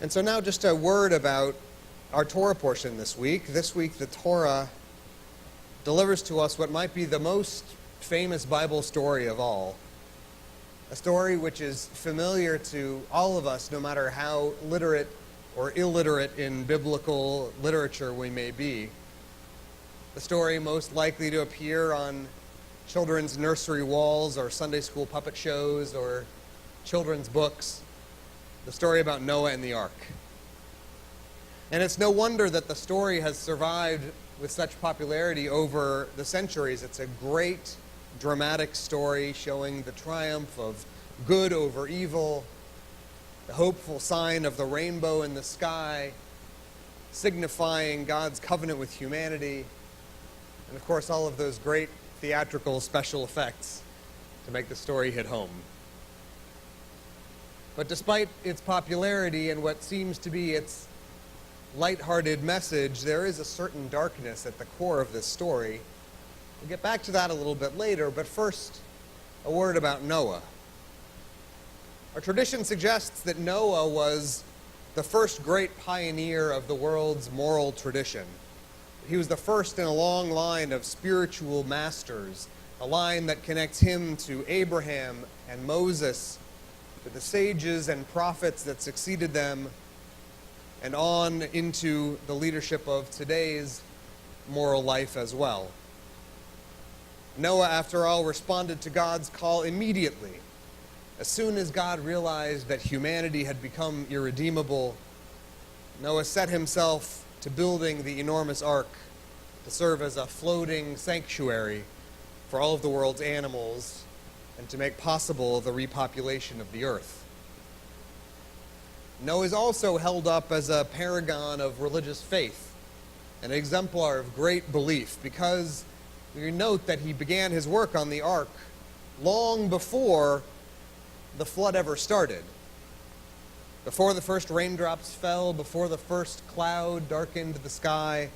And so now just a word about our Torah portion this week. This week the Torah delivers to us what might be the most famous Bible story of all. A story which is familiar to all of us, no matter how literate or illiterate in biblical literature we may be. The story most likely to appear on children's nursery walls or Sunday school puppet shows or children's books. The story about Noah and the ark. And it's no wonder that the story has survived with such popularity over the centuries. It's a great dramatic story showing the triumph of good over evil, the hopeful sign of the rainbow in the sky, signifying God's covenant with humanity, and of course all of those great theatrical special effects to make the story hit home. But despite its popularity and what seems to be its lighthearted message, there is a certain darkness at the core of this story. We'll get back to that a little bit later, but first, a word about Noah. Our tradition suggests that Noah was the first great pioneer of the world's moral tradition. He was the first in a long line of spiritual masters, a line that connects him to Abraham and Moses, to the sages and prophets that succeeded them, and on into the leadership of today's moral life as well. Noah, after all, responded to God's call immediately. As soon as God realized that humanity had become irredeemable, Noah set himself to building the enormous ark to serve as a floating sanctuary for all of the world's animals and to make possible the repopulation of the earth. Noah is also held up as a paragon of religious faith, an exemplar of great belief, because we note that he began his work on the ark long before the flood ever started. Before the first raindrops fell, before the first cloud darkened the sky,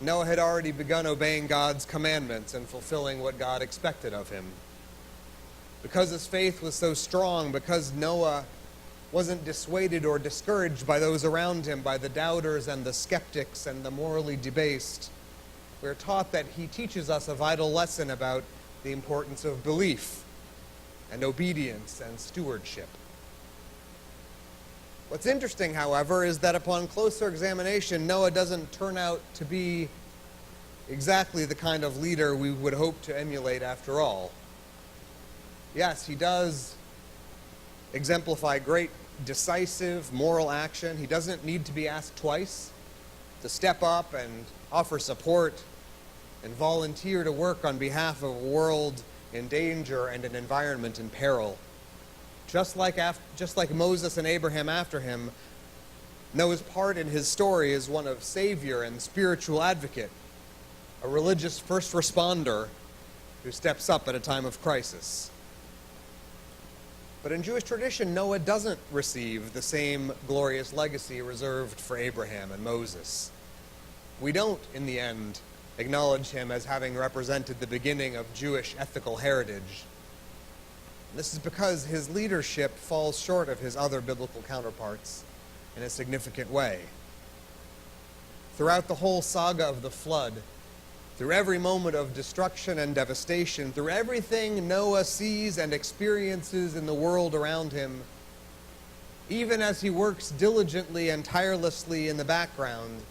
Noah had already begun obeying God's commandments and fulfilling what God expected of him. Because his faith was so strong, because Noah wasn't dissuaded or discouraged by those around him, by the doubters and the skeptics and the morally debased, we're taught that he teaches us a vital lesson about the importance of belief and obedience and stewardship. What's interesting, however, is that upon closer examination, Noah doesn't turn out to be exactly the kind of leader we would hope to emulate after all. Yes, he does exemplify great decisive moral action. He doesn't need to be asked twice to step up and offer support and volunteer to work on behalf of a world in danger and an environment in peril. Just like Moses and Abraham after him, Noah's part in his story is one of savior and spiritual advocate, a religious first responder who steps up at a time of crisis. But in Jewish tradition, Noah doesn't receive the same glorious legacy reserved for Abraham and Moses. We don't, in the end, acknowledge him as having represented the beginning of Jewish ethical heritage. This is because his leadership falls short of his other biblical counterparts in a significant way. Throughout the whole saga of the flood, through every moment of destruction and devastation, through everything Noah sees and experiences in the world around him, even as he works diligently and tirelessly in the background,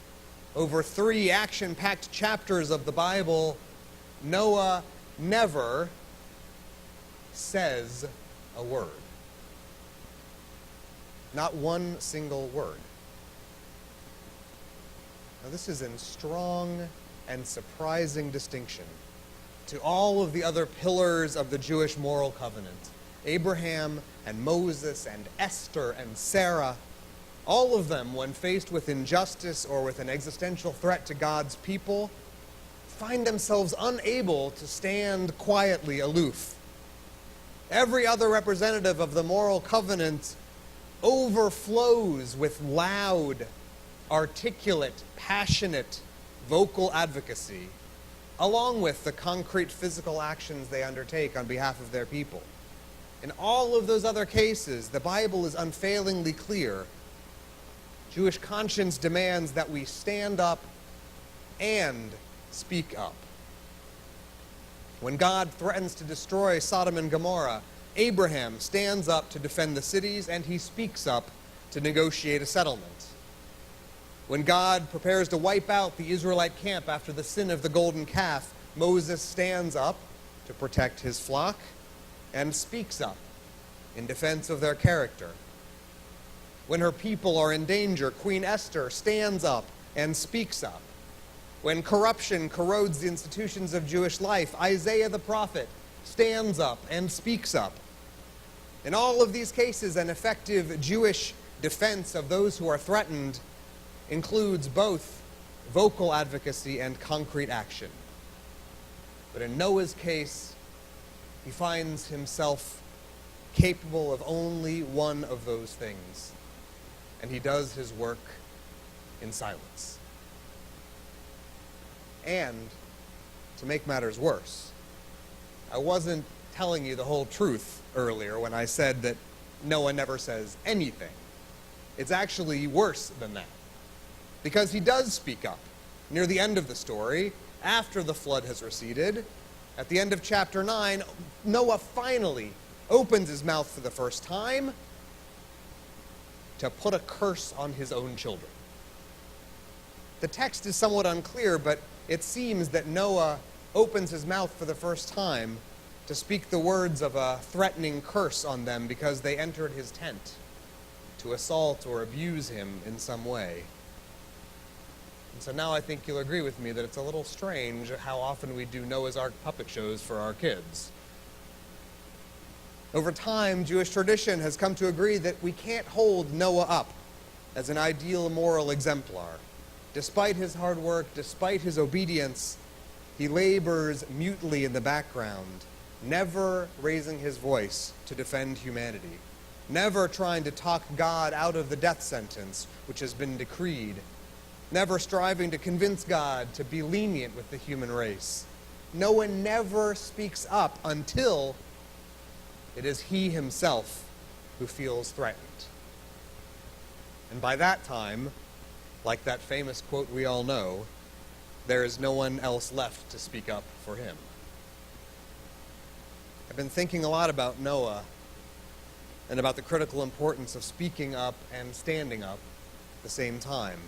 over 3 action-packed chapters of the Bible, Noah never says a word. Not one single word. Now, this is in strong and surprising distinction to all of the other pillars of the Jewish moral covenant. Abraham and Moses and Esther and Sarah, all of them, when faced with injustice or with an existential threat to God's people, find themselves unable to stand quietly aloof. Every other representative of the moral covenant overflows with loud, articulate, passionate, vocal advocacy, along with the concrete physical actions they undertake on behalf of their people. In all of those other cases, the Bible is unfailingly clear. Jewish conscience demands that we stand up and speak up. When God threatens to destroy Sodom and Gomorrah, Abraham stands up to defend the cities, and he speaks up to negotiate a settlement. When God prepares to wipe out the Israelite camp after the sin of the golden calf, Moses stands up to protect his flock and speaks up in defense of their character. When her people are in danger, Queen Esther stands up and speaks up. When corruption corrodes the institutions of Jewish life, Isaiah the prophet stands up and speaks up. In all of these cases, an effective Jewish defense of those who are threatened includes both vocal advocacy and concrete action. But in Noah's case, he finds himself capable of only one of those things, and he does his work in silence. And, to make matters worse, I wasn't telling you the whole truth earlier when I said that Noah never says anything. It's actually worse than that, because he does speak up near the end of the story, after the flood has receded. At the end of chapter 9, Noah finally opens his mouth for the first time to put a curse on his own children. The text is somewhat unclear, but it seems that Noah opens his mouth for the first time to speak the words of a threatening curse on them because they entered his tent to assault or abuse him in some way. And so now I think you'll agree with me that it's a little strange how often we do Noah's Ark puppet shows for our kids. Over time, Jewish tradition has come to agree that we can't hold Noah up as an ideal moral exemplar. Despite his hard work, despite his obedience, he labors mutely in the background, never raising his voice to defend humanity, never trying to talk God out of the death sentence which has been decreed, never striving to convince God to be lenient with the human race. Noah never speaks up until it is he himself who feels threatened. And by that time, like that famous quote we all know, there is no one else left to speak up for him. I've been thinking a lot about Noah and about the critical importance of speaking up and standing up at the same time.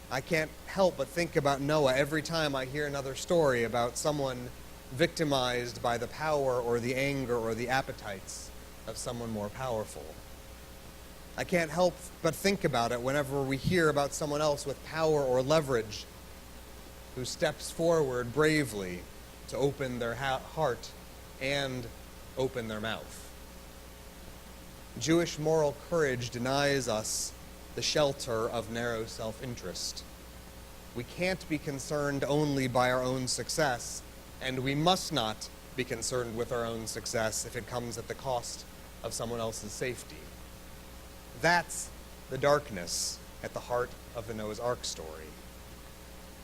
I can't help but think about Noah every time I hear another story about someone victimized by the power or the anger or the appetites of someone more powerful. I can't help but think about it whenever we hear about someone else with power or leverage who steps forward bravely to open their heart and open their mouth. Jewish moral courage denies us the shelter of narrow self-interest. We can't be concerned only by our own success, and we must not be concerned with our own success if it comes at the cost of someone else's safety. That's the darkness at the heart of the Noah's Ark story.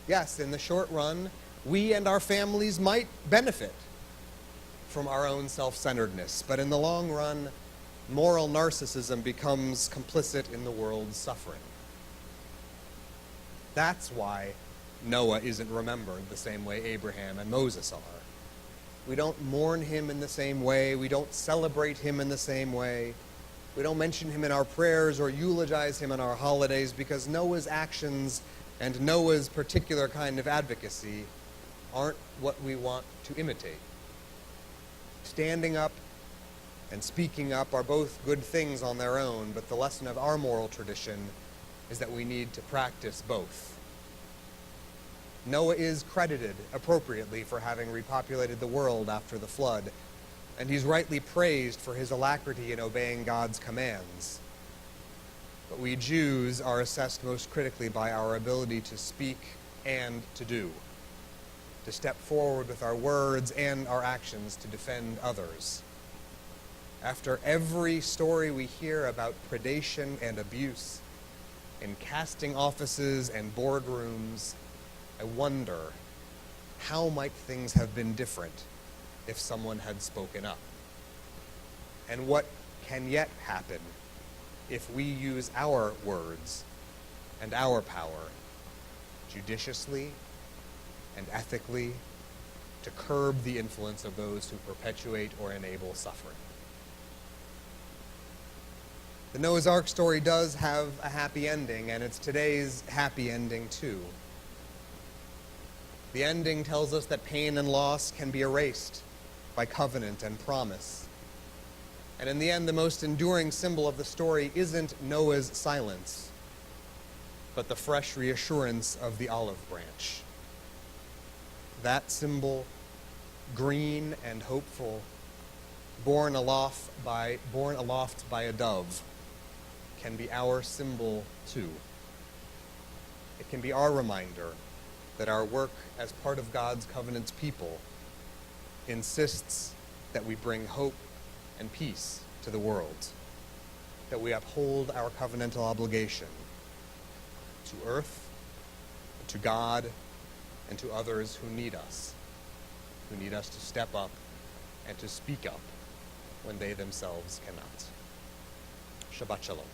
Yes, in the short run, we and our families might benefit from our own self-centeredness, but in the long run, moral narcissism becomes complicit in the world's suffering. That's why Noah isn't remembered the same way Abraham and Moses are. We don't mourn him in the same way. We don't celebrate him in the same way. We don't mention him in our prayers or eulogize him in our holidays because Noah's actions and Noah's particular kind of advocacy aren't what we want to imitate. Standing up and speaking up are both good things on their own, but the lesson of our moral tradition is that we need to practice both. Noah is credited appropriately for having repopulated the world after the flood, and he's rightly praised for his alacrity in obeying God's commands. But we Jews are assessed most critically by our ability to speak and to do, to step forward with our words and our actions to defend others. After every story we hear about predation and abuse in casting offices and boardrooms, I wonder, how might things have been different if someone had spoken up? And what can yet happen if we use our words and our power judiciously and ethically to curb the influence of those who perpetuate or enable suffering. The Noah's Ark story does have a happy ending, and it's today's happy ending too. The ending tells us that pain and loss can be erased by covenant and promise. And in the end, the most enduring symbol of the story isn't Noah's silence, but the fresh reassurance of the olive branch. That symbol, green and hopeful, borne aloft by a dove, can be our symbol too. It can be our reminder that our work as part of God's covenant's people insists that we bring hope and peace to the world, that we uphold our covenantal obligation to earth, to God, and to others who need us to step up and to speak up when they themselves cannot. Shabbat Shalom.